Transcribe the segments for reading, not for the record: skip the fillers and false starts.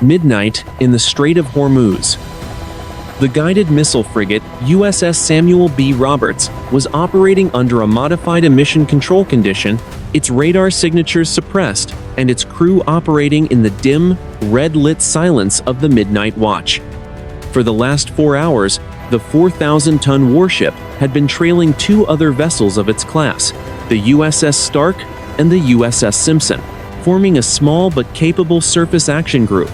Midnight in the Strait of Hormuz. The guided missile frigate USS Samuel B. was operating under a modified emission control condition, its radar signatures suppressed, and its crew operating in the dim, red-lit silence of the midnight watch. For the last 4 hours, the 4,000-ton warship had been trailing 2 other vessels of its class, the USS Stark and the USS Simpson, forming a small but capable surface action group.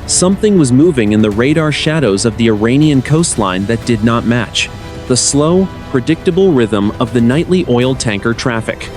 Something was moving in the radar shadows of the Iranian coastline that did not match the slow, predictable rhythm of the nightly oil tanker traffic.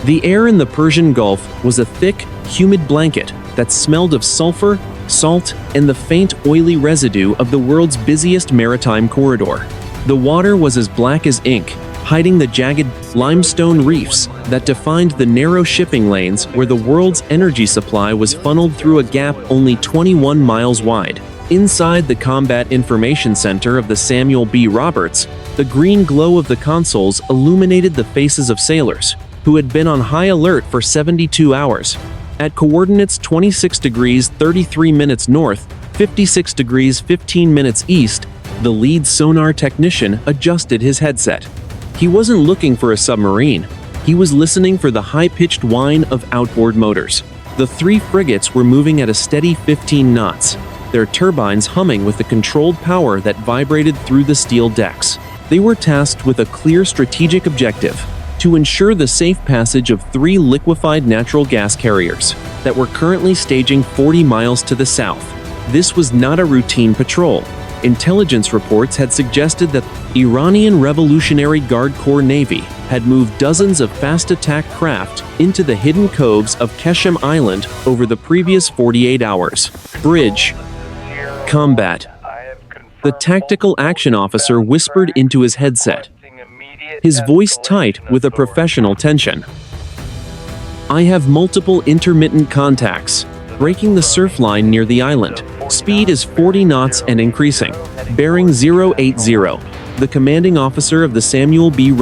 The air in the Persian Gulf was a thick, humid blanket that smelled of sulfur, salt, and the faint, oily residue of the world's busiest maritime corridor. The water was as black as ink, hiding the jagged limestone reefs that defined the narrow shipping lanes where the world's energy supply was funneled through a gap only 21 miles wide. Inside the Combat Information Center of the Samuel B. the green glow of the consoles illuminated the faces of sailors, who had been on high alert for 72 hours. At coordinates 26 degrees 33 minutes north, 56 degrees 15 minutes east, the lead sonar technician adjusted his headset. He wasn't looking for a submarine. He was listening for the high-pitched whine of outboard motors. The 3 frigates were moving at a steady 15 knots, their turbines humming with the controlled power that vibrated through the steel decks. They were tasked with a clear strategic objective: to ensure the safe passage of 3 liquefied natural gas carriers that were currently staging 40 miles to the south. This was not a routine patrol. Intelligence reports had suggested that the Iranian Revolutionary Guard Corps Navy had moved dozens of fast attack craft into the hidden coves of Keshem Island over the previous 48 hours. Bridge. Combat. The tactical action officer whispered into his headset, his voice tight with a professional tension. I have multiple intermittent contacts, breaking the surf line near the island. Speed is 40 knots and increasing. Bearing 080. The commanding officer of the Samuel B.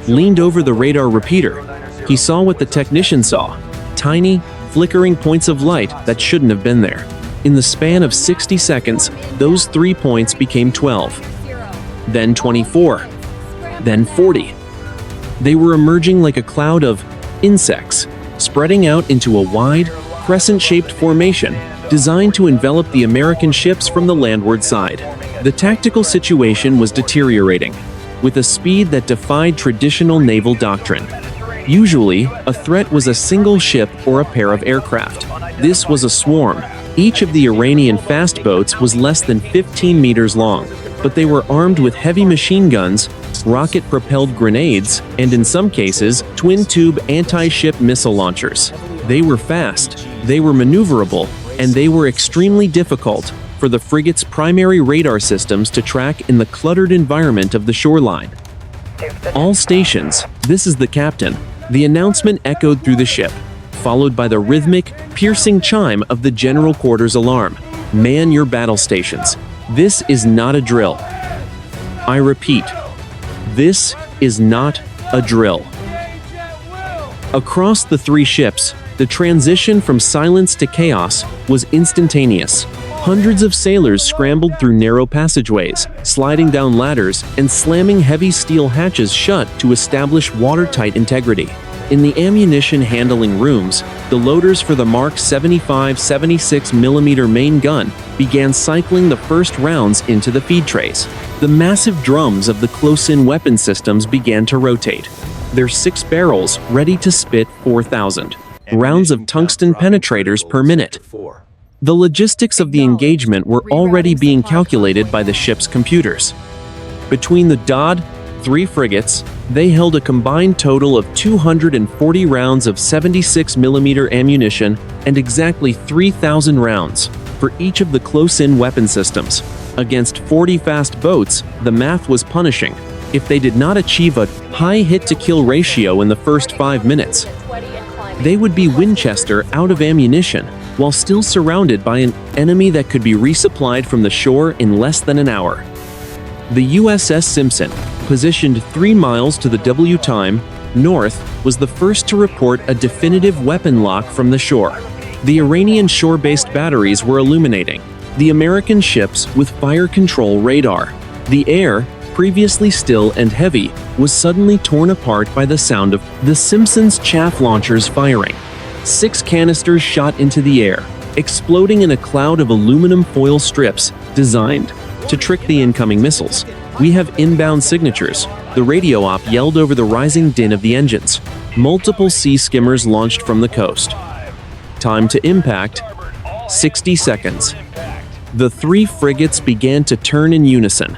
leaned over the radar repeater. He saw what the technician saw: tiny, flickering points of light that shouldn't have been there. In the span of 60 seconds, those 3 points became 12. Then 24. Then 40. They were emerging like a cloud of insects, spreading out into a wide, crescent-shaped formation designed to envelop the American ships from the landward side. The tactical situation was deteriorating, with a speed that defied traditional naval doctrine. Usually, a threat was a single ship or a pair of aircraft. This was a swarm. Each of the Iranian fast boats was less than 15 meters long, but they were armed with heavy machine guns, rocket-propelled grenades, and in some cases, twin-tube anti-ship missile launchers. They were fast, they were maneuverable, and they were extremely difficult for the frigate's primary radar systems to track in the cluttered environment of the shoreline. All stations, this is the captain. The announcement echoed through the ship, followed by the rhythmic, piercing chime of the general quarters alarm. Man your battle stations. This is not a drill. I repeat, this is not a drill. Across the 3 ships, the transition from silence to chaos was instantaneous. Hundreds of sailors scrambled through narrow passageways, sliding down ladders, and slamming heavy steel hatches shut to establish watertight integrity. In the ammunition handling rooms, the loaders for the Mark 75 76mm main gun began cycling the first rounds into the feed trays. The massive drums of the close-in weapon systems began to rotate, their 6 barrels ready to spit 4,000 rounds of tungsten penetrators per minute. The logistics of the engagement were already being calculated by the ship's computers. Between the Dodd 3 frigates, they held a combined total of 240 rounds of 76mm ammunition and exactly 3,000 rounds for each of the close-in weapon systems. Against 40 fast boats, the math was punishing. If they did not achieve a high hit-to-kill ratio in the first 5 minutes, they would be Winchester out of ammunition, while still surrounded by an enemy that could be resupplied from the shore in less than an hour. The USS Simpson, positioned 3 miles to the W time north, was the first to report a definitive weapon lock from the shore. The Iranian shore-based batteries were illuminating the American ships with fire control radar. The air, previously still and heavy, was suddenly torn apart by the sound of the Simpson's chaff launchers firing. 6 canisters shot into the air, exploding in a cloud of aluminum foil strips designed to trick the incoming missiles. "We have inbound signatures," the radio op yelled over the rising din of the engines. Multiple sea skimmers launched from the coast. Time to impact, 60 seconds. The 3 frigates began to turn in unison,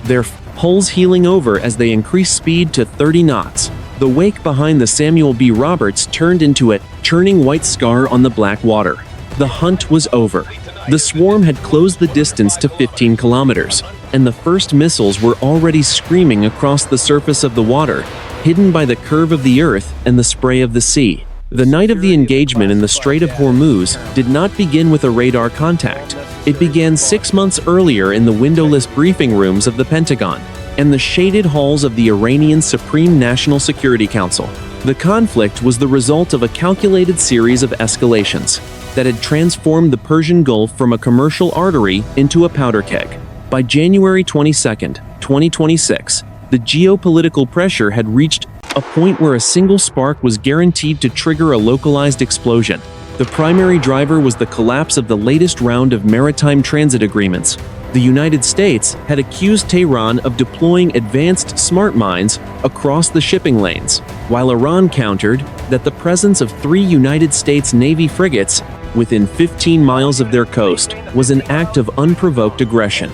their hulls heeling over as they increased speed to 30 knots. The wake behind the Samuel B. Roberts turned into a churning white scar on the black water. The hunt was over. The swarm had closed the distance to 15 kilometers, and the first missiles were already screaming across the surface of the water, hidden by the curve of the earth and the spray of the sea. The night of the engagement in the Strait of Hormuz did not begin with a radar contact. It began 6 months earlier in the windowless briefing rooms of the Pentagon and the shaded halls of the Iranian Supreme National Security Council. The conflict was the result of a calculated series of escalations that had transformed the Persian Gulf from a commercial artery into a powder keg. By January 22, 2026, the geopolitical pressure had reached a point where a single spark was guaranteed to trigger a localized explosion. The primary driver was the collapse of the latest round of maritime transit agreements. The United States had accused Tehran of deploying advanced smart mines across the shipping lanes, while Iran countered that the presence of 3 United States Navy frigates within 15 miles of their coast was an act of unprovoked aggression.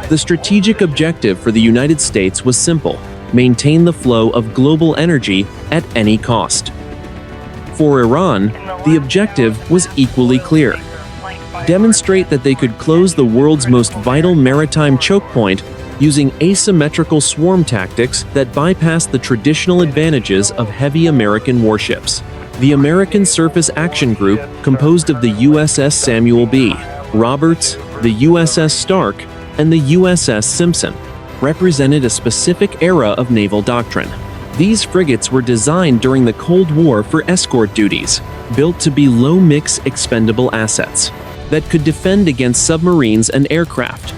The strategic objective for the United States was simple: maintain the flow of global energy at any cost. For Iran, the objective was equally clear: demonstrate that they could close the world's most vital maritime choke point using asymmetrical swarm tactics that bypass the traditional advantages of heavy American warships. The American Surface Action Group, composed of the USS Samuel B. Roberts, the USS Stark, and the USS Simpson, represented a specific era of naval doctrine. These frigates were designed during the Cold War for escort duties, built to be low-mix expendable assets that could defend against submarines and aircraft.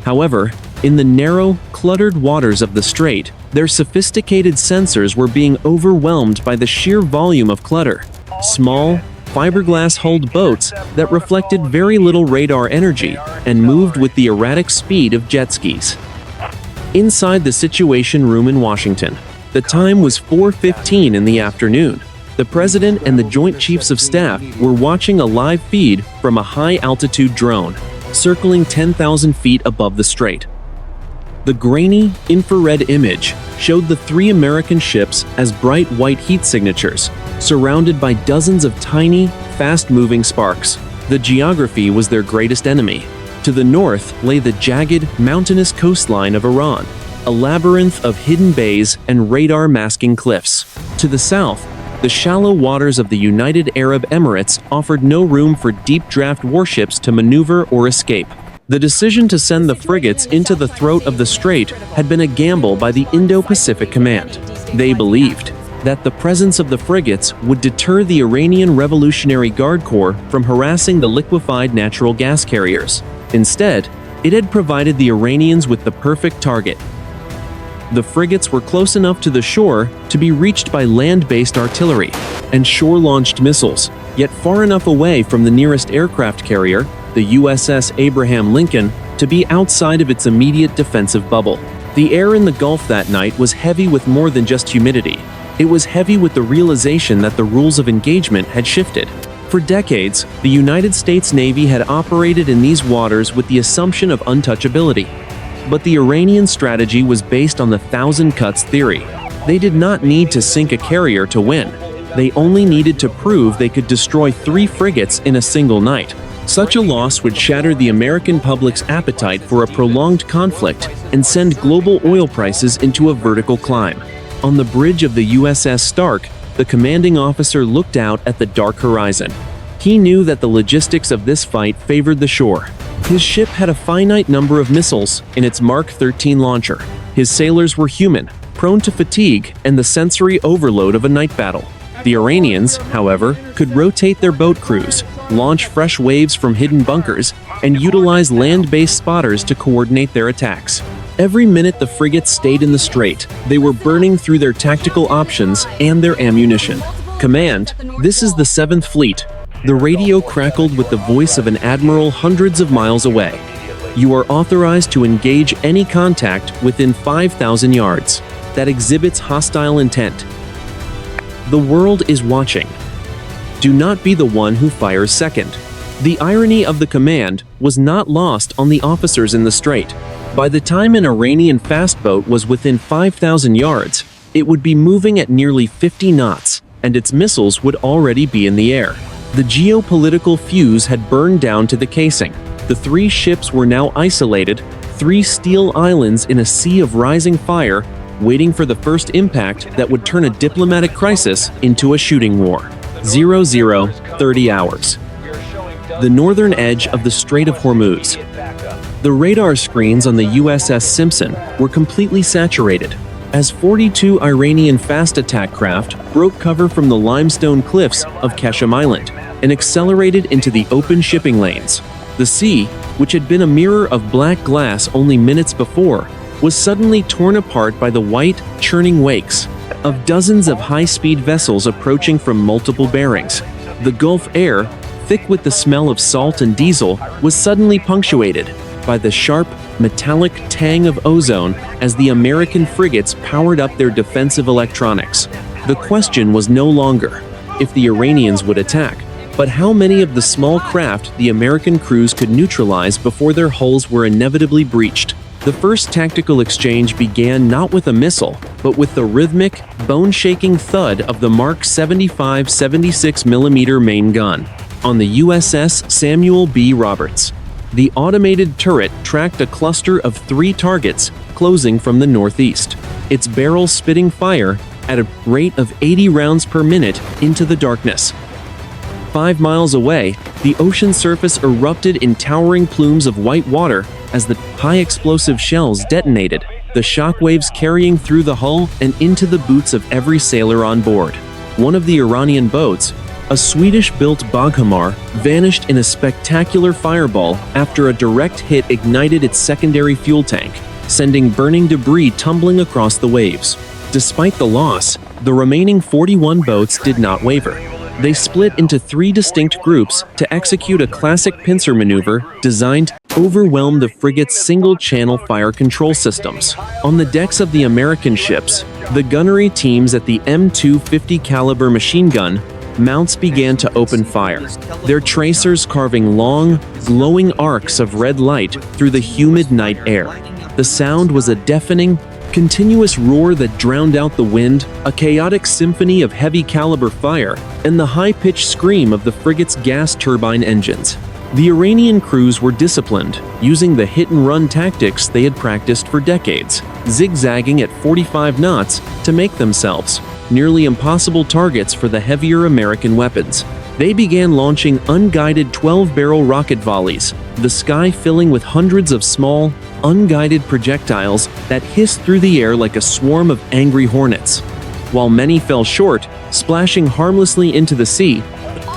However, in the narrow, cluttered waters of the Strait, their sophisticated sensors were being overwhelmed by the sheer volume of clutter. Small, fiberglass-hulled boats that reflected very little radar energy and moved with the erratic speed of jet skis. Inside the Situation Room in Washington, the time was 4:15 in the afternoon. The President and the Joint Chiefs of Staff were watching a live feed from a high-altitude drone, circling 10,000 feet above the Strait. The grainy, infrared image showed the 3 American ships as bright white heat signatures, surrounded by dozens of tiny, fast-moving sparks. The geography was their greatest enemy. To the north lay the jagged, mountainous coastline of Iran, a labyrinth of hidden bays and radar-masking cliffs. To the south, the shallow waters of the United Arab Emirates offered no room for deep-draft warships to maneuver or escape. The decision to send the frigates into the throat of the Strait had been a gamble by the Indo-Pacific Command. They believed that the presence of the frigates would deter the Iranian Revolutionary Guard Corps from harassing the liquefied natural gas carriers. Instead, it had provided the Iranians with the perfect target. The frigates were close enough to the shore to be reached by land-based artillery and shore-launched missiles, yet far enough away from the nearest aircraft carrier, the USS Abraham Lincoln, to be outside of its immediate defensive bubble. The air in the Gulf that night was heavy with more than just humidity. It was heavy with the realization that the rules of engagement had shifted. For decades, the United States Navy had operated in these waters with the assumption of untouchability. But the Iranian strategy was based on the thousand cuts theory. They did not need to sink a carrier to win. They only needed to prove they could destroy 3 frigates in a single night. Such a loss would shatter the American public's appetite for a prolonged conflict and send global oil prices into a vertical climb. On the bridge of the USS Stark, the commanding officer looked out at the dark horizon. He knew that the logistics of this fight favored the shore. His ship had a finite number of missiles in its Mark 13 launcher. His sailors were human, prone to fatigue and the sensory overload of a night battle. The Iranians, however, could rotate their boat crews, launch fresh waves from hidden bunkers, and utilize land-based spotters to coordinate their attacks. Every minute the frigates stayed in the Strait, they were burning through their tactical options and their ammunition. Command, this is the 7th Fleet. The radio crackled with the voice of an admiral hundreds of miles away. You are authorized to engage any contact within 5,000 yards that exhibits hostile intent. The world is watching. Do not be the one who fires second. The irony of the command was not lost on the officers in the Strait. By the time an Iranian fast boat was within 5,000 yards, it would be moving at nearly 50 knots, and its missiles would already be in the air. The geopolitical fuse had burned down to the casing. The 3 ships were now isolated, 3 steel islands in a sea of rising fire, waiting for the first impact that would turn a diplomatic crisis into a shooting war. 00:30 hours. The northern edge of the Strait of Hormuz. The radar screens on the USS Simpson were completely saturated, as 42 Iranian fast attack craft broke cover from the limestone cliffs of Keshim Island and accelerated into the open shipping lanes. The sea, which had been a mirror of black glass only minutes before, was suddenly torn apart by the white, churning wakes of dozens of high-speed vessels approaching from multiple bearings. The Gulf air, thick with the smell of salt and diesel, was suddenly punctuated by the sharp, metallic tang of ozone as the American frigates powered up their defensive electronics. The question was no longer if the Iranians would attack, but how many of the small craft the American crews could neutralize before their hulls were inevitably breached. The first tactical exchange began not with a missile, but with the rhythmic, bone-shaking thud of the Mark 75 76mm main gun on the USS Samuel B. Roberts. The automated turret tracked a cluster of 3 targets closing from the northeast, its barrel spitting fire at a rate of 80 rounds per minute into the darkness. 5 miles away, the ocean surface erupted in towering plumes of white water as the high-explosive shells detonated, the shockwaves carrying through the hull and into the boots of every sailor on board. One of the Iranian boats, a Swedish-built Baghamar, vanished in a spectacular fireball after a direct hit ignited its secondary fuel tank, sending burning debris tumbling across the waves. Despite the loss, the remaining 41 boats did not waver. They split into 3 distinct groups to execute a classic pincer maneuver designed to overwhelm the frigate's single-channel fire control systems. On the decks of the American ships, the gunnery teams at the M250 caliber machine gun mounts began to open fire, their tracers carving long, glowing arcs of red light through the humid night air. The sound was a deafening, continuous roar that drowned out the wind, a chaotic symphony of heavy-caliber fire, and the high-pitched scream of the frigate's gas turbine engines. The Iranian crews were disciplined, using the hit-and-run tactics they had practiced for decades, zigzagging at 45 knots to make themselves nearly impossible targets for the heavier American weapons. They began launching unguided 12-barrel rocket volleys, the sky filling with hundreds of small, unguided projectiles that hissed through the air like a swarm of angry hornets. While many fell short, splashing harmlessly into the sea,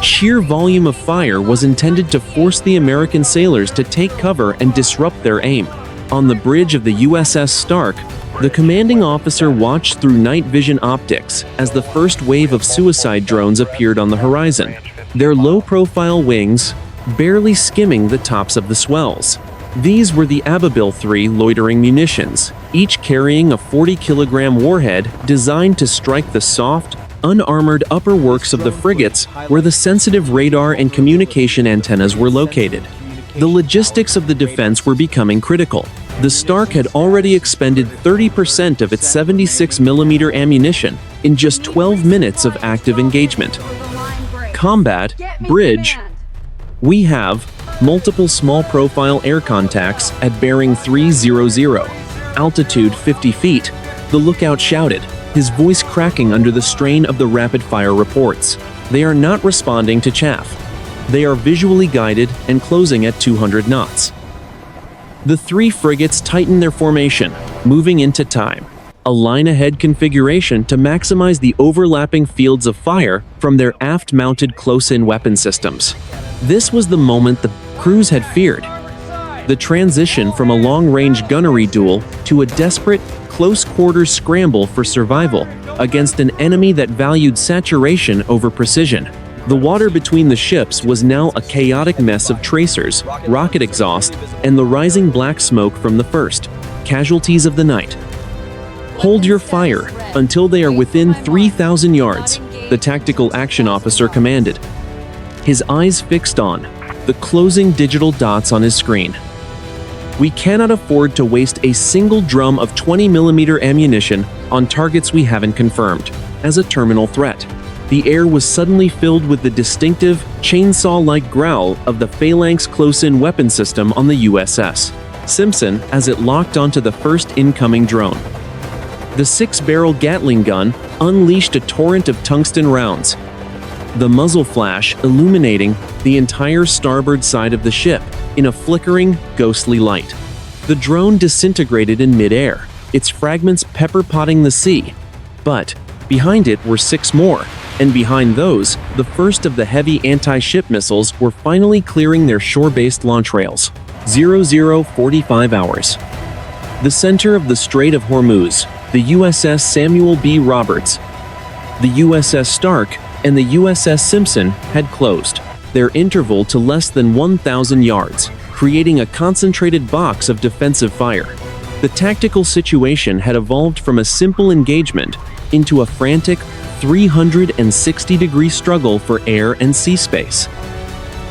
sheer volume of fire was intended to force the American sailors to take cover and disrupt their aim. On the bridge of the USS Stark, the commanding officer watched through night vision optics as the first wave of suicide drones appeared on the horizon, their low-profile wings barely skimming the tops of the swells. These were the Ababil 3 loitering munitions, each carrying a 40-kilogram warhead designed to strike the soft, unarmored upper works of the frigates where the sensitive radar and communication antennas were located. The logistics of the defense were becoming critical. The Stark had already expended 30% of its 76mm ammunition in just 12 minutes of active engagement. Combat, bridge. We have multiple small-profile air contacts at bearing 300, altitude 50 feet, the lookout shouted, his voice cracking under the strain of the rapid-fire reports. They are not responding to chaff. They are visually guided and closing at 200 knots. The 3 frigates tighten their formation, moving into time. a line-ahead configuration to maximize the overlapping fields of fire from their aft-mounted close-in weapon systems. This was the moment the crews had feared. The transition from a long-range gunnery duel to a desperate, close-quarters scramble for survival against an enemy that valued saturation over precision. The water between the ships was now a chaotic mess of tracers, rocket exhaust, and the rising black smoke from the first casualties of the night. "Hold your fire until they are within 3,000 yards, the tactical action officer commanded, his eyes fixed on the closing digital dots on his screen. "We cannot afford to waste a single drum of 20mm ammunition on targets we haven't confirmed as a terminal threat." The air was suddenly filled with the distinctive, chainsaw-like growl of the phalanx close-in weapon system on the USS Simpson as it locked onto the first incoming drone. The 6-barrel Gatling gun unleashed a torrent of tungsten rounds, the muzzle flash illuminating the entire starboard side of the ship in a flickering, ghostly light. The drone disintegrated in mid-air, its fragments pepper-potting the sea. But behind it were 6 more, and behind those, the first of the heavy anti-ship missiles were finally clearing their shore-based launch rails. 00:45 hours. The center of the Strait of Hormuz, the USS Samuel B. Roberts, the USS Stark, and the USS Simpson had closed their interval to less than 1,000 yards, creating a concentrated box of defensive fire. The tactical situation had evolved from a simple engagement into a frantic 360-degree struggle for air and sea space.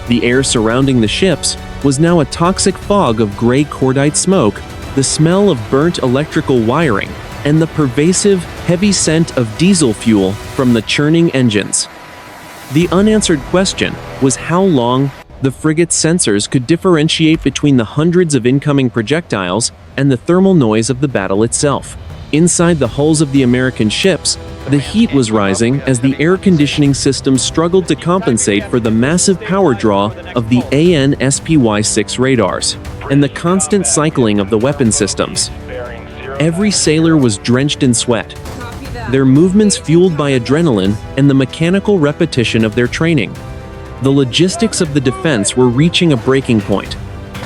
The air surrounding the ships was now a toxic fog of gray cordite smoke, the smell of burnt electrical wiring, and the pervasive, heavy scent of diesel fuel from the churning engines. The unanswered question was how long the frigate's sensors could differentiate between the hundreds of incoming projectiles and the thermal noise of the battle itself. Inside the hulls of the American ships, the heat was rising as the air conditioning system struggled to compensate for the massive power draw of the AN/SPY-6 radars and the constant cycling of the weapon systems. Every sailor was drenched in sweat, their movements fueled by adrenaline and the mechanical repetition of their training. The logistics of the defense were reaching a breaking point.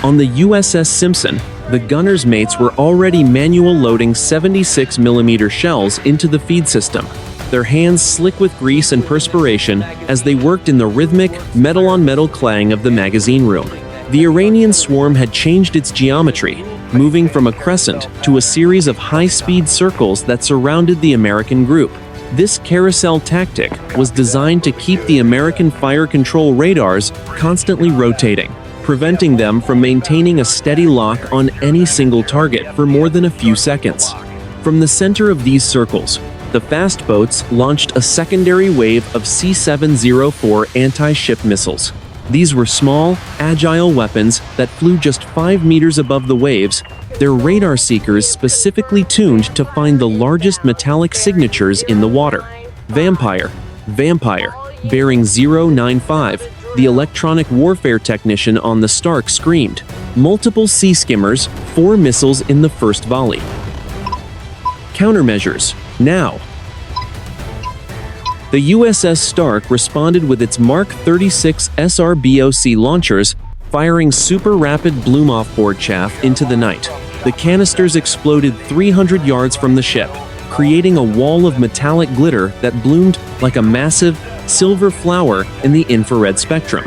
On the USS Simpson, the gunners' mates were already manual loading 76mm shells into the feed system, their hands slick with grease and perspiration as they worked in the rhythmic, metal-on-metal clang of the magazine room. The Iranian swarm had changed its geometry, moving from a crescent to a series of high-speed circles that surrounded the American group. This carousel tactic was designed to keep the American fire control radars constantly rotating, preventing them from maintaining a steady lock on any single target for more than a few seconds. From the center of these circles, the fast boats launched a secondary wave of C-704 anti-ship missiles. These were small, agile weapons that flew just 5 meters above the waves, their radar seekers specifically tuned to find the largest metallic signatures in the water. Vampire, bearing 095, the electronic warfare technician on the Stark screamed. Multiple sea skimmers, 4 missiles in the first volley. Countermeasures, now. The USS Stark responded with its Mark 36 SRBOC launchers, firing super-rapid bloom-off-board chaff into the night. The canisters exploded 300 yards from the ship, creating a wall of metallic glitter that bloomed like a massive, silver flower in the infrared spectrum.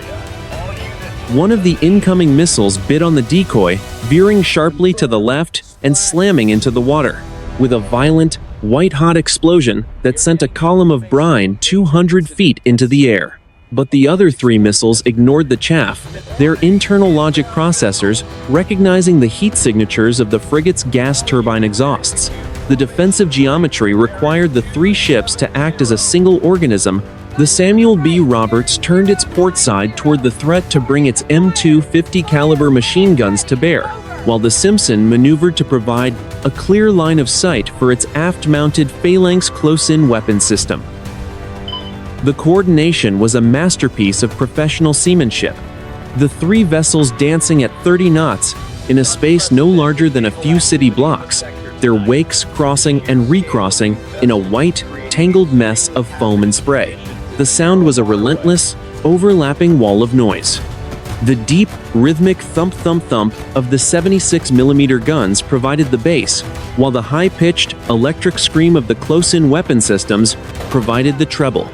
One of the incoming missiles bit on the decoy, veering sharply to the left and slamming into the water, with a violent, white-hot explosion that sent a column of brine 200 feet into the air. But the other 3 missiles ignored the chaff, their internal logic processors recognizing the heat signatures of the frigate's gas turbine exhausts. The defensive geometry required the 3 ships to act as a single organism. The Samuel B. Roberts turned its port side toward the threat to bring its M250 caliber machine guns to bear, while the Simpson maneuvered to provide a clear line of sight for its aft-mounted phalanx close-in weapon system. The coordination was a masterpiece of professional seamanship. The 3 vessels dancing at 30 knots in a space no larger than a few city blocks, their wakes crossing and recrossing in a white, tangled mess of foam and spray. The sound was a relentless, overlapping wall of noise. The deep, rhythmic thump-thump-thump of the 76mm guns provided the bass, while the high-pitched, electric scream of the close-in weapon systems provided the treble.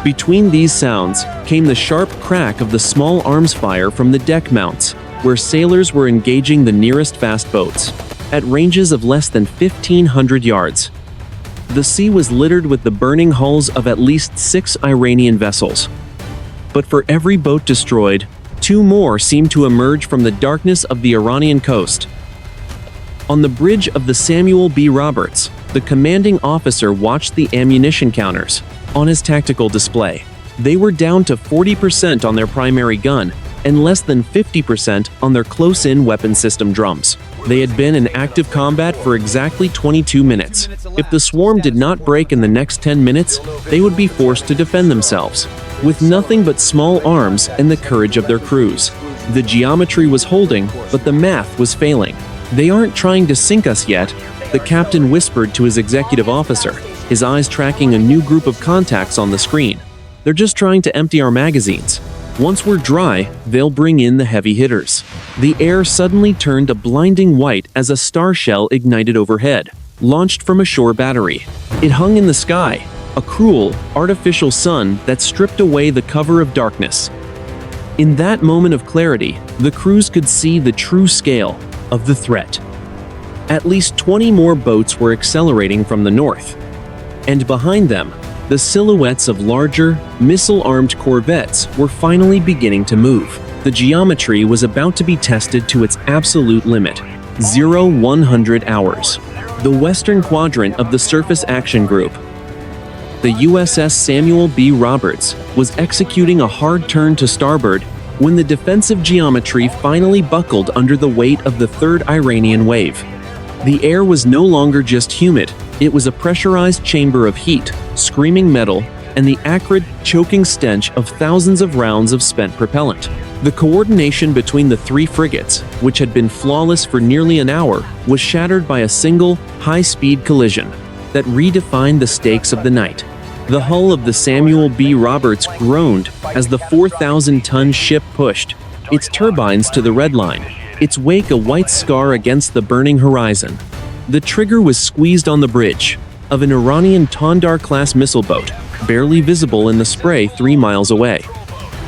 Between these sounds came the sharp crack of the small arms fire from the deck mounts, where sailors were engaging the nearest fast boats, at ranges of less than 1,500 yards. The sea was littered with the burning hulls of at least 6 Iranian vessels. But for every boat destroyed, 2 more seemed to emerge from the darkness of the Iranian coast. On the bridge of the Samuel B. Roberts, the commanding officer watched the ammunition counters on his tactical display. They were down to 40% on their primary gun and less than 50% on their close-in weapon system drums. They had been in active combat for exactly 22 minutes. If the swarm did not break in the next 10 minutes, they would be forced to defend themselves, with nothing but small arms and the courage of their crews. The geometry was holding, but the math was failing. "They aren't trying to sink us yet," the captain whispered to his executive officer, his eyes tracking a new group of contacts on the screen. "They're just trying to empty our magazines. Once we're dry, they'll bring in the heavy hitters." The air suddenly turned a blinding white as a star shell ignited overhead, launched from a shore battery. It hung in the sky, a cruel, artificial sun that stripped away the cover of darkness. In that moment of clarity, the crews could see the true scale of the threat. At least 20 more boats were accelerating from the north, and behind them, the silhouettes of larger, missile-armed corvettes were finally beginning to move. The geometry was about to be tested to its absolute limit, 0-100 hours. The western quadrant of the Surface Action Group, the USS Samuel B. Roberts, was executing a hard turn to starboard when the defensive geometry finally buckled under the weight of the third Iranian wave. The air was no longer just humid, it was a pressurized chamber of heat, screaming metal, and the acrid, choking stench of thousands of rounds of spent propellant. The coordination between the 3 frigates, which had been flawless for nearly an hour, was shattered by a single, high-speed collision that redefined the stakes of the night. The hull of the Samuel B. Roberts groaned as the 4,000-ton ship pushed, its turbines to the red line, its wake a white scar against the burning horizon. The trigger was squeezed on the bridge of an Iranian Tondar-class missile boat, barely visible in the spray 3 miles away.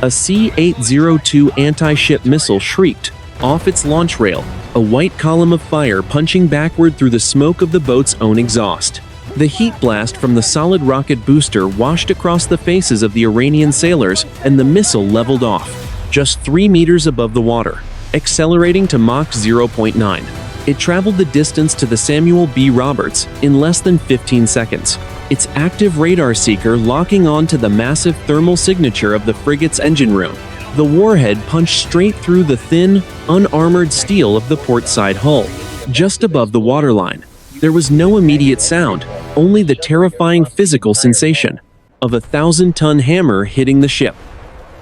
A C-802 anti-ship missile shrieked off its launch rail, a white column of fire punching backward through the smoke of the boat's own exhaust. The heat blast from the solid rocket booster washed across the faces of the Iranian sailors, and the missile leveled off, just 3 meters above the water, accelerating to Mach 0.9. It traveled the distance to the Samuel B. Roberts in less than 15 seconds, its active radar seeker locking on to the massive thermal signature of the frigate's engine room. The warhead punched straight through the thin, unarmored steel of the port side hull, just above the waterline. There was no immediate sound, only the terrifying physical sensation of a 1,000-ton hammer hitting the ship.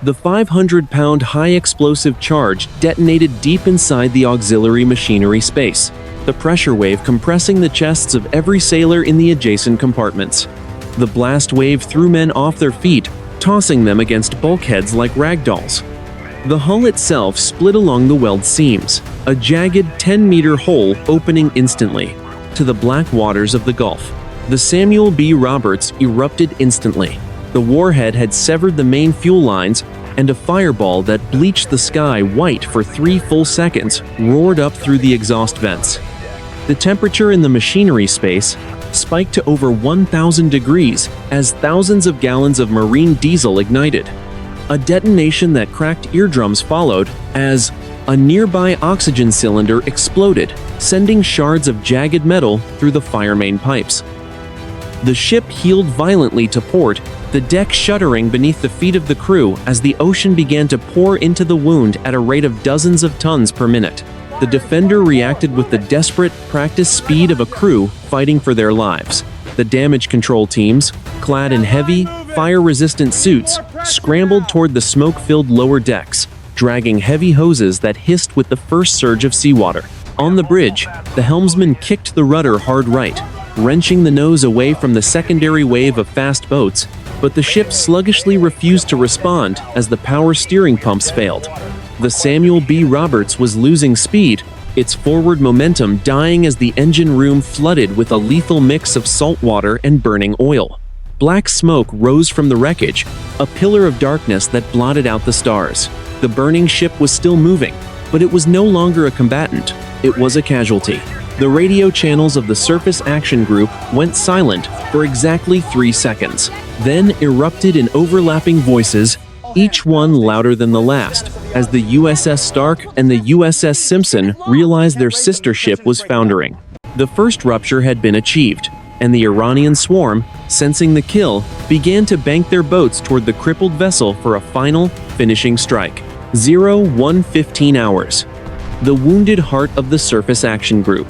The 500-pound high-explosive charge detonated deep inside the auxiliary machinery space, the pressure wave compressing the chests of every sailor in the adjacent compartments. The blast wave threw men off their feet, tossing them against bulkheads like ragdolls. The hull itself split along the weld seams, a jagged 10-meter hole opening instantly to the black waters of the Gulf. The Samuel B. Roberts erupted instantly. The warhead had severed the main fuel lines, and a fireball that bleached the sky white for 3 full seconds roared up through the exhaust vents. The temperature in the machinery space spiked to over 1,000 degrees as thousands of gallons of marine diesel ignited. A detonation that cracked eardrums followed as a nearby oxygen cylinder exploded, sending shards of jagged metal through the fire main pipes. The ship heeled violently to port, the deck shuddering beneath the feet of the crew as the ocean began to pour into the wound at a rate of dozens of tons per minute. The Defender reacted with the desperate, practiced speed of a crew fighting for their lives. The damage control teams, clad in heavy, fire-resistant suits, scrambled toward the smoke-filled lower decks, dragging heavy hoses that hissed with the first surge of seawater. On the bridge, the helmsman kicked the rudder hard right, wrenching the nose away from the secondary wave of fast boats, but the ship sluggishly refused to respond as the power steering pumps failed. The Samuel B. Roberts was losing speed, its forward momentum dying as the engine room flooded with a lethal mix of salt water and burning oil. Black smoke rose from the wreckage, a pillar of darkness that blotted out the stars. The burning ship was still moving, but it was no longer a combatant, it was a casualty. The radio channels of the Surface Action Group went silent for exactly 3 seconds, then erupted in overlapping voices, each one louder than the last, as the USS Stark and the USS Simpson realized their sister ship was foundering. The first rupture had been achieved, and the Iranian swarm, sensing the kill, began to bank their boats toward the crippled vessel for a final, finishing strike. 01:15 hours. The wounded heart of the Surface Action Group.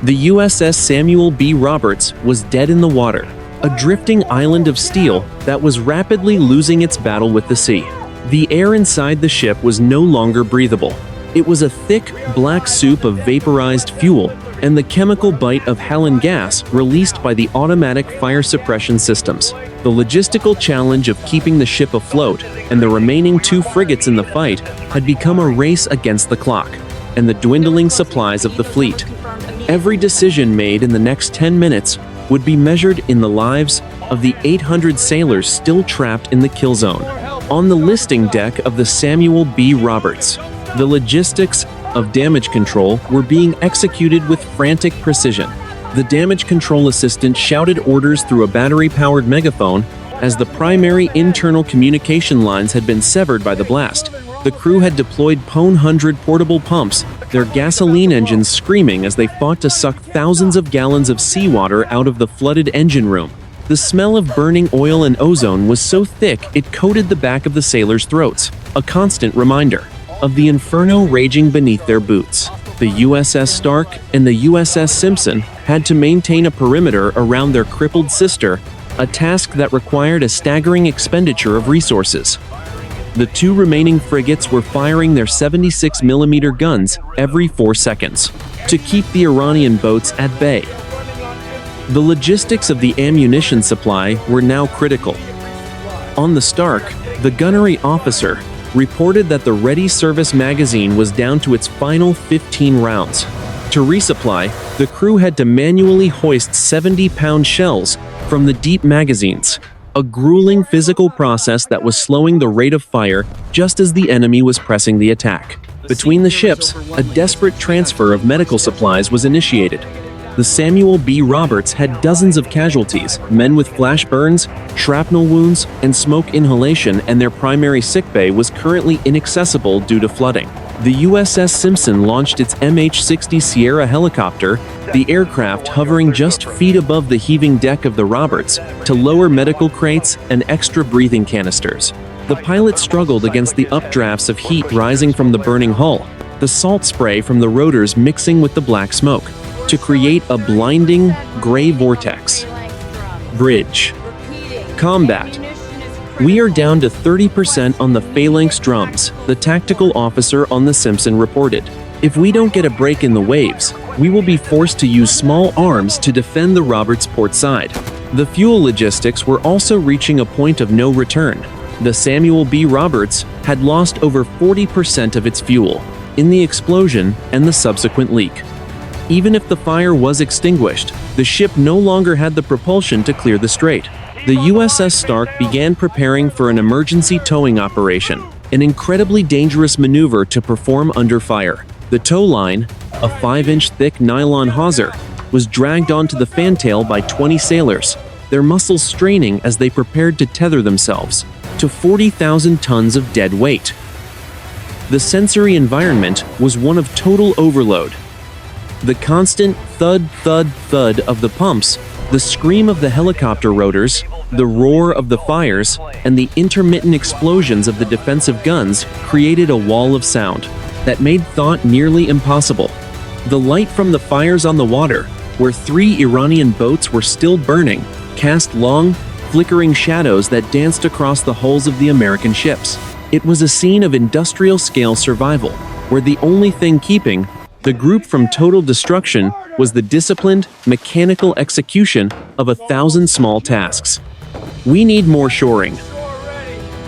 The USS Samuel B. Roberts was dead in the water, a drifting island of steel that was rapidly losing its battle with the sea. The air inside the ship was no longer breathable. It was a thick, black soup of vaporized fuel and the chemical bite of halon gas released by the automatic fire suppression systems. The logistical challenge of keeping the ship afloat and the remaining 2 frigates in the fight had become a race against the clock and the dwindling supplies of the fleet. Every decision made in the next 10 minutes would be measured in the lives of the 800 sailors still trapped in the kill zone. On the listing deck of the Samuel B. Roberts, the logistics of damage control were being executed with frantic precision. The damage control assistant shouted orders through a battery-powered megaphone as the primary internal communication lines had been severed by the blast. The crew had deployed Pone 100 portable pumps, their gasoline engines screaming as they fought to suck thousands of gallons of seawater out of the flooded engine room. The smell of burning oil and ozone was so thick it coated the back of the sailors' throats, a constant reminder of the inferno raging beneath their boots. The USS Stark and the USS Simpson had to maintain a perimeter around their crippled sister, a task that required a staggering expenditure of resources. The 2 remaining frigates were firing their 76mm guns every 4 seconds to keep the Iranian boats at bay. The logistics of the ammunition supply were now critical. On the Stark, the gunnery officer reported that the ready service magazine was down to its final 15 rounds. To resupply, the crew had to manually hoist 70-pound shells from the deep magazines, a grueling physical process that was slowing the rate of fire just as the enemy was pressing the attack. Between the ships, a desperate transfer of medical supplies was initiated. The Samuel B. Roberts had dozens of casualties, men with flash burns, shrapnel wounds, and smoke inhalation, and their primary sickbay was currently inaccessible due to flooding. The USS Simpson launched its MH-60 Sierra helicopter, the aircraft hovering just feet above the heaving deck of the Roberts, to lower medical crates and extra breathing canisters. The pilot struggled against the updrafts of heat rising from the burning hull, the salt spray from the rotors mixing with the black smoke, to create a blinding gray vortex. Bridge. Combat. We are down to 30% on the phalanx drums, the tactical officer on the Simpson reported. If we don't get a break in the waves, we will be forced to use small arms to defend the Roberts port side. The fuel logistics were also reaching a point of no return. The Samuel B. Roberts had lost over 40% of its fuel in the explosion and the subsequent leak. Even if the fire was extinguished, the ship no longer had the propulsion to clear the strait. The USS Stark began preparing for an emergency towing operation, an incredibly dangerous maneuver to perform under fire. The tow line, a 5-inch thick nylon hawser, was dragged onto the fantail by 20 sailors, their muscles straining as they prepared to tether themselves to 40,000 tons of dead weight. The sensory environment was one of total overload. The constant thud, thud, thud of the pumps, the scream of the helicopter rotors, the roar of the fires, and the intermittent explosions of the defensive guns created a wall of sound that made thought nearly impossible. The light from the fires on the water, where 3 Iranian boats were still burning, cast long, flickering shadows that danced across the hulls of the American ships. It was a scene of industrial-scale survival, where the only thing keeping The group from total destruction was the disciplined, mechanical execution of 1,000 small tasks. We need more shoring.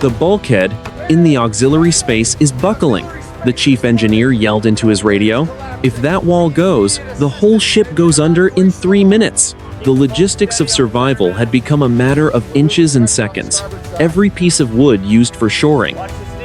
The bulkhead in the auxiliary space is buckling, the chief engineer yelled into his radio. If that wall goes, the whole ship goes under in 3 minutes. The logistics of survival had become a matter of inches and seconds. Every piece of wood used for shoring,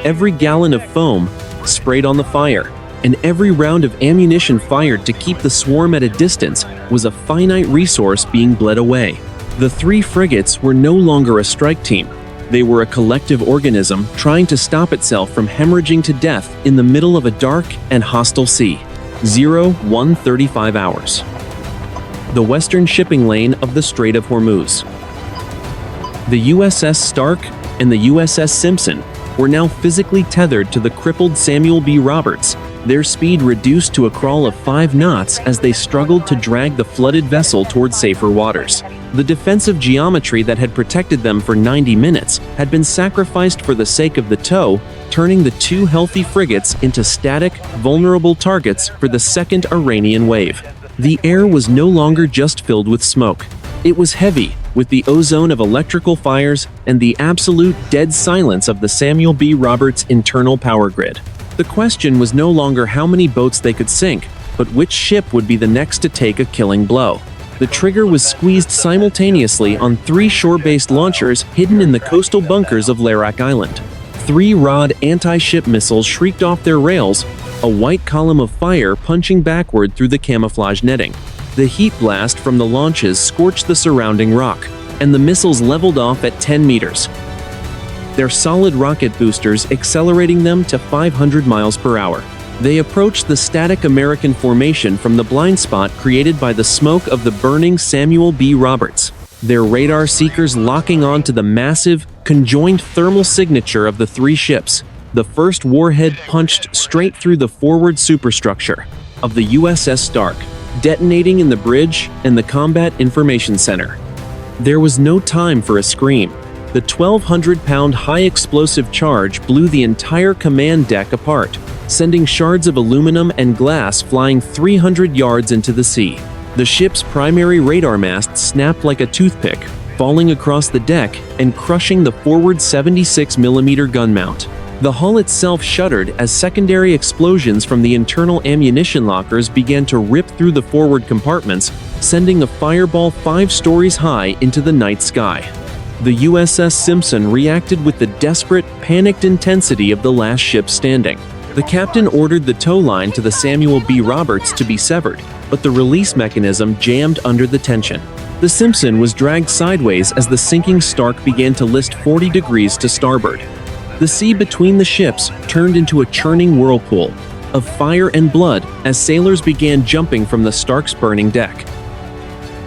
every gallon of foam sprayed on the fire, and every round of ammunition fired to keep the swarm at a distance was a finite resource being bled away. The 3 frigates were no longer a strike team. They were a collective organism trying to stop itself from hemorrhaging to death in the middle of a dark and hostile sea. 01:35 hours. The western shipping lane of the Strait of Hormuz. The USS Stark and the USS Simpson were now physically tethered to the crippled Samuel B. Roberts, their speed reduced to a crawl of 5 knots as they struggled to drag the flooded vessel toward safer waters. The defensive geometry that had protected them for 90 minutes had been sacrificed for the sake of the tow, turning the 2 healthy frigates into static, vulnerable targets for the second Iranian wave. The air was no longer just filled with smoke. It was heavy, with the ozone of electrical fires and the absolute dead silence of the Samuel B. Roberts internal power grid. The question was no longer how many boats they could sink, but which ship would be the next to take a killing blow. The trigger was squeezed simultaneously on 3 shore-based launchers hidden in the coastal bunkers of Larak Island. 3-rod anti-ship missiles shrieked off their rails, a white column of fire punching backward through the camouflage netting. The heat blast from the launches scorched the surrounding rock, and the missiles leveled off at 10 meters. Their solid rocket boosters accelerating them to 500 miles per hour. They approached the static American formation from the blind spot created by the smoke of the burning Samuel B. Roberts, their radar seekers locking on to the massive, conjoined thermal signature of the 3 ships. The first warhead punched straight through the forward superstructure of the USS Stark, detonating in the bridge and the Combat Information Center. There was no time for a scream. The 1,200-pound high-explosive charge blew the entire command deck apart, sending shards of aluminum and glass flying 300 yards into the sea. The ship's primary radar mast snapped like a toothpick, falling across the deck and crushing the forward 76mm gun mount. The hull itself shuddered as secondary explosions from the internal ammunition lockers began to rip through the forward compartments, sending a fireball 5 stories high into the night sky. The USS Simpson reacted with the desperate, panicked intensity of the last ship standing. The captain ordered the tow line to the Samuel B. Roberts to be severed, but the release mechanism jammed under the tension. The Simpson was dragged sideways as the sinking Stark began to list 40 degrees to starboard. The sea between the ships turned into a churning whirlpool of fire and blood as sailors began jumping from the Stark's burning deck.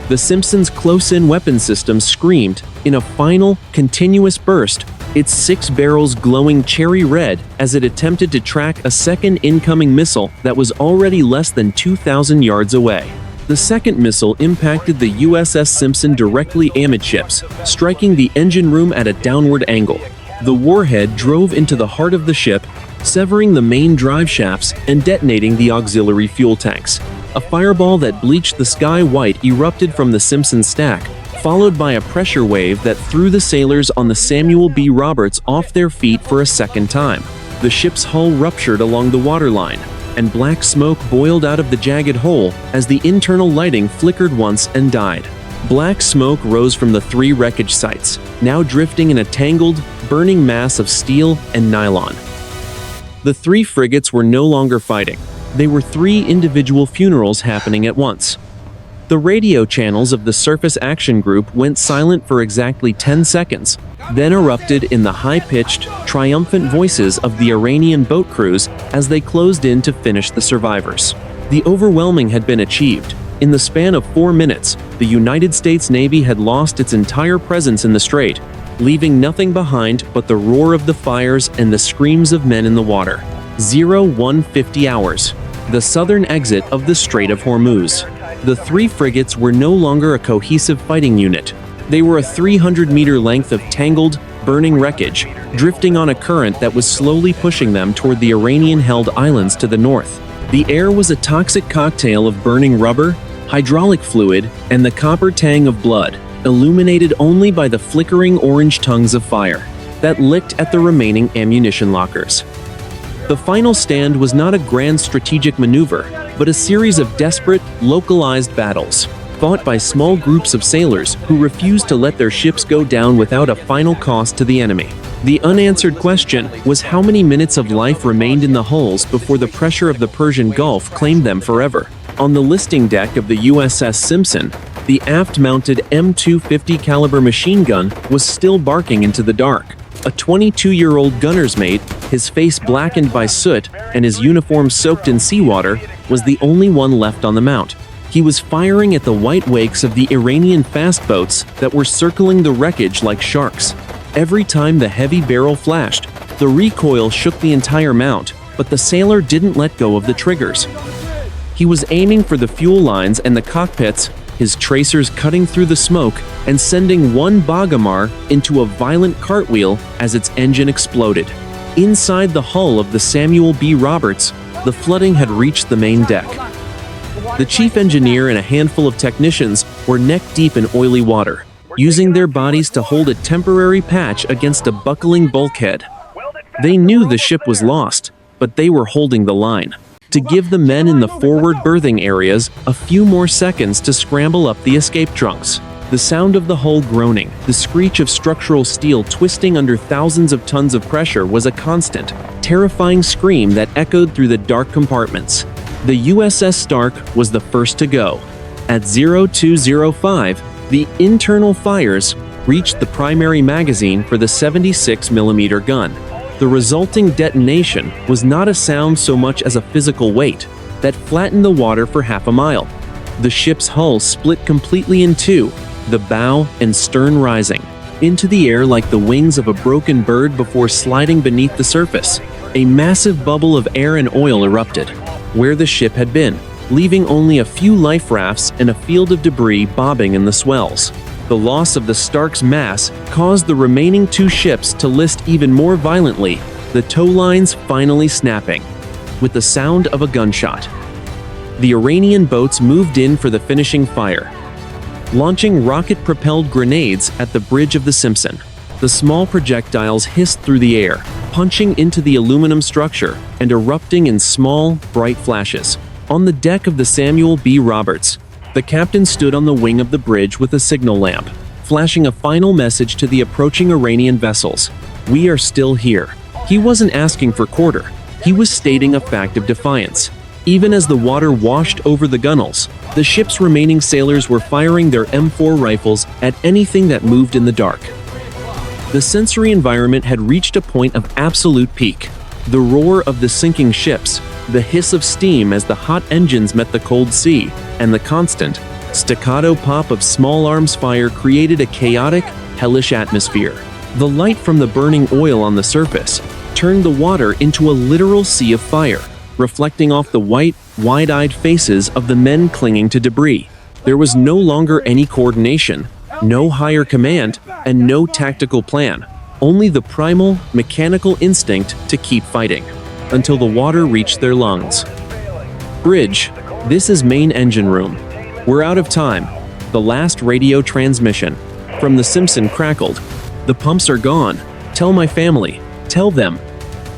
The Simpson's close-in weapon system screamed in a final, continuous burst, its 6 barrels glowing cherry red as it attempted to track a second incoming missile that was already less than 2,000 yards away. The second missile impacted the USS Simpson directly amidships, striking the engine room at a downward angle. The warhead drove into the heart of the ship, severing the main drive shafts and detonating the auxiliary fuel tanks. A fireball that bleached the sky white erupted from the Simpson stack, followed by a pressure wave that threw the sailors on the Samuel B. Roberts off their feet for a second time. The ship's hull ruptured along the waterline, and black smoke boiled out of the jagged hole as the internal lighting flickered once and died. Black smoke rose from the 3 wreckage sites, now drifting in a tangled, burning mass of steel and nylon. The 3 frigates were no longer fighting. They were 3 individual funerals happening at once. The radio channels of the Surface Action Group went silent for exactly 10 seconds, then erupted in the high-pitched, triumphant voices of the Iranian boat crews as they closed in to finish the survivors. The overwhelming had been achieved. In the span of 4 minutes, the United States Navy had lost its entire presence in the strait, leaving nothing behind but the roar of the fires and the screams of men in the water. 01:50 hours. The southern exit of the Strait of Hormuz. The 3 frigates were no longer a cohesive fighting unit. They were a 300-meter length of tangled, burning wreckage, drifting on a current that was slowly pushing them toward the Iranian-held islands to the north. The air was a toxic cocktail of burning rubber, hydraulic fluid, and the copper tang of blood, illuminated only by the flickering orange tongues of fire that licked at the remaining ammunition lockers. The final stand was not a grand strategic maneuver, but a series of desperate, localized battles, fought by small groups of sailors who refused to let their ships go down without a final cost to the enemy. The unanswered question was how many minutes of life remained in the hulls before the pressure of the Persian Gulf claimed them forever. On the listing deck of the USS Simpson, the aft-mounted M250 caliber machine gun was still barking into the dark. A 22-year-old gunner's mate, his face blackened by soot and his uniform soaked in seawater, was the only one left on the mount. He was firing at the white wakes of the Iranian fast boats that were circling the wreckage like sharks. Every time the heavy barrel flashed, the recoil shook the entire mount, but the sailor didn't let go of the triggers. He was aiming for the fuel lines and the cockpits, his tracers cutting through the smoke and sending one Bagamar into a violent cartwheel as its engine exploded. Inside the hull of the Samuel B. Roberts, the flooding had reached the main deck. The chief engineer and a handful of technicians were neck-deep in oily water, using their bodies to hold a temporary patch against a buckling bulkhead. They knew the ship was lost, but they were holding the line, to give the men in the forward berthing areas a few more seconds to scramble up the escape trunks. The sound of the hull groaning, the screech of structural steel twisting under thousands of tons of pressure was a constant, terrifying scream that echoed through the dark compartments. The USS Stark was the first to go. At 0205, the internal fires reached the primary magazine for the 76mm gun. The resulting detonation was not a sound so much as a physical weight that flattened the water for half a mile. The ship's hull split completely in two, the bow and stern rising into the air like the wings of a broken bird before sliding beneath the surface. A massive bubble of air and oil erupted where the ship had been, leaving only a few life rafts and a field of debris bobbing in the swells. The loss of the Stark's mass caused the remaining two ships to list even more violently, the tow lines finally snapping, with the sound of a gunshot. The Iranian boats moved in for the finishing fire, launching rocket-propelled grenades at the bridge of the Simpson. The small projectiles hissed through the air, punching into the aluminum structure and erupting in small, bright flashes. On the deck of the Samuel B. Roberts, the captain stood on the wing of the bridge with a signal lamp, flashing a final message to the approaching Iranian vessels. "We are still here." He wasn't asking for quarter. He was stating a fact of defiance. Even as the water washed over the gunwales, the ship's remaining sailors were firing their M4 rifles at anything that moved in the dark. The sensory environment had reached a point of absolute peak. The roar of the sinking ships, the hiss of steam as the hot engines met the cold sea, and the constant, staccato pop of small arms fire created a chaotic, hellish atmosphere. The light from the burning oil on the surface turned the water into a literal sea of fire, reflecting off the white, wide-eyed faces of the men clinging to debris. There was no longer any coordination, no higher command, and no tactical plan, only the primal, mechanical instinct to keep fighting, until the water reached their lungs. "Bridge, this is main engine room. We're out of time." The last radio transmission from the Simpson crackled. "The pumps are gone. Tell my family. Tell them."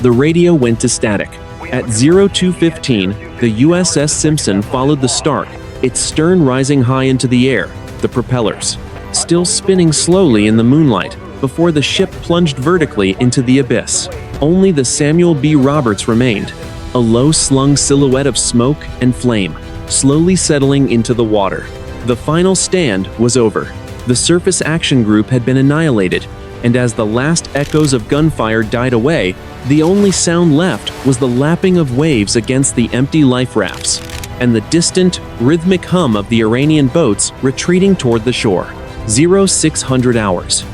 The radio went to static. At 0215, the USS Simpson followed the Stark, its stern rising high into the air, the propellers still spinning slowly in the moonlight, before the ship plunged vertically into the abyss. Only the Samuel B. Roberts remained, a low-slung silhouette of smoke and flame, slowly settling into the water. The final stand was over. The surface action group had been annihilated, and as the last echoes of gunfire died away, the only sound left was the lapping of waves against the empty life rafts, and the distant, rhythmic hum of the Iranian boats retreating toward the shore. 0600 hours.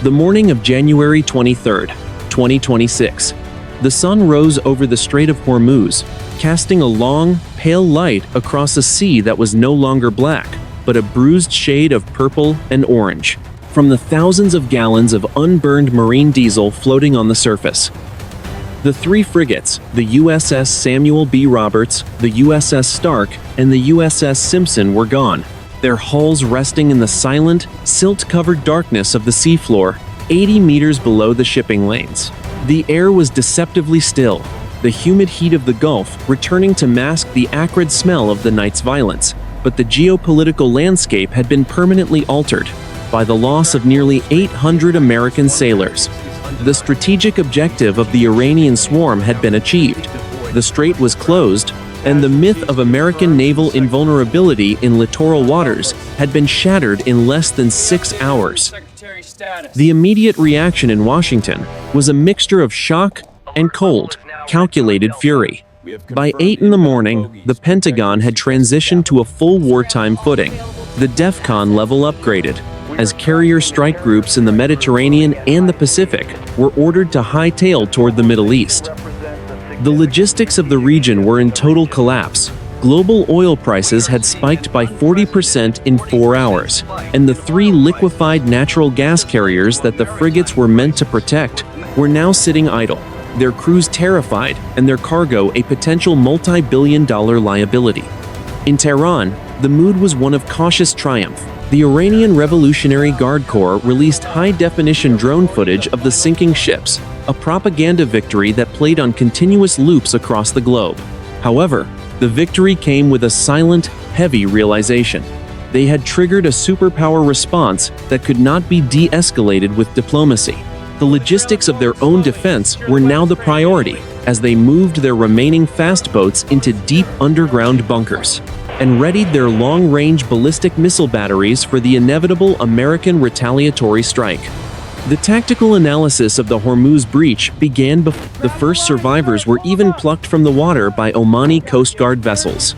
The morning of January 23, 2026. The sun rose over the Strait of Hormuz, casting a long, pale light across a sea that was no longer black, but a bruised shade of purple and orange, from the thousands of gallons of unburned marine diesel floating on the surface. The three frigates, the USS Samuel B. Roberts, the USS Stark, and the USS Simpson were gone, their hulls resting in the silent, silt-covered darkness of the seafloor, 80 meters below the shipping lanes. The air was deceptively still, the humid heat of the Gulf returning to mask the acrid smell of the night's violence, but the geopolitical landscape had been permanently altered by the loss of nearly 800 American sailors. The strategic objective of the Iranian swarm had been achieved. The Strait was closed, and the myth of American naval invulnerability in littoral waters had been shattered in less than 6 hours. The immediate reaction in Washington was a mixture of shock and cold, calculated fury. By 8 in the morning, the Pentagon had transitioned to a full wartime footing. The DEFCON level upgraded, as carrier strike groups in the Mediterranean and the Pacific were ordered to hightail toward the Middle East. The logistics of the region were in total collapse. Global oil prices had spiked by 40% in 4 hours, and the 3 liquefied natural gas carriers that the frigates were meant to protect were now sitting idle, their crews terrified and their cargo a potential multi-billion-dollar liability. In Tehran, the mood was one of cautious triumph. The Iranian Revolutionary Guard Corps released high-definition drone footage of the sinking ships, a propaganda victory that played on continuous loops across the globe. However, the victory came with a silent, heavy realization. They had triggered a superpower response that could not be de-escalated with diplomacy. The logistics of their own defense were now the priority, as they moved their remaining fast boats into deep underground bunkers and readied their long-range ballistic missile batteries for the inevitable American retaliatory strike. The tactical analysis of the Hormuz breach began before the first survivors were even plucked from the water by Omani Coast Guard vessels.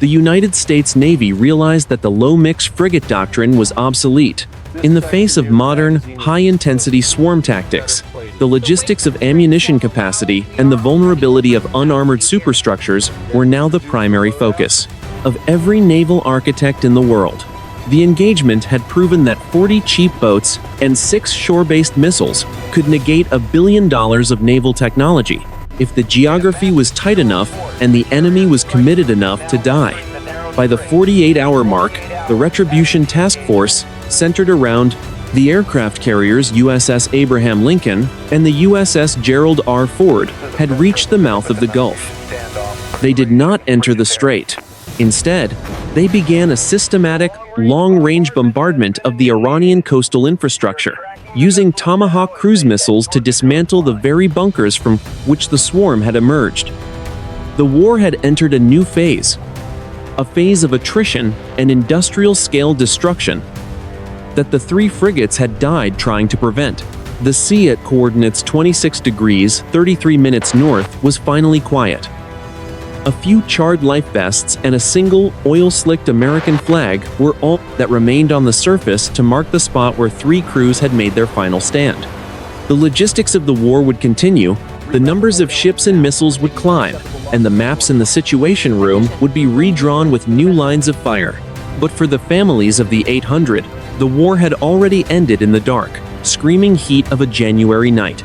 The United States Navy realized that the low-mix frigate doctrine was obsolete. In the face of modern, high-intensity swarm tactics, the logistics of ammunition capacity and the vulnerability of unarmored superstructures were now the primary focus of every naval architect in the world. The engagement had proven that 40 cheap boats and 6 shore-based missiles could negate $1 billion of naval technology if the geography was tight enough and the enemy was committed enough to die. By the 48-hour mark, the Retribution Task Force, centered around the aircraft carriers USS Abraham Lincoln and the USS Gerald R. Ford, had reached the mouth of the Gulf. They did not enter the Strait. Instead, they began a systematic, long-range bombardment of the Iranian coastal infrastructure, using Tomahawk cruise missiles to dismantle the very bunkers from which the swarm had emerged. The war had entered a new phase, a phase of attrition and industrial-scale destruction that the 3 frigates had died trying to prevent. The sea at coordinates 26 degrees 33 minutes north was finally quiet. A few charred life vests and a single, oil-slicked American flag were all that remained on the surface to mark the spot where 3 crews had made their final stand. The logistics of the war would continue, the numbers of ships and missiles would climb, and the maps in the Situation Room would be redrawn with new lines of fire. But for the families of the 800, the war had already ended in the dark, screaming heat of a January night.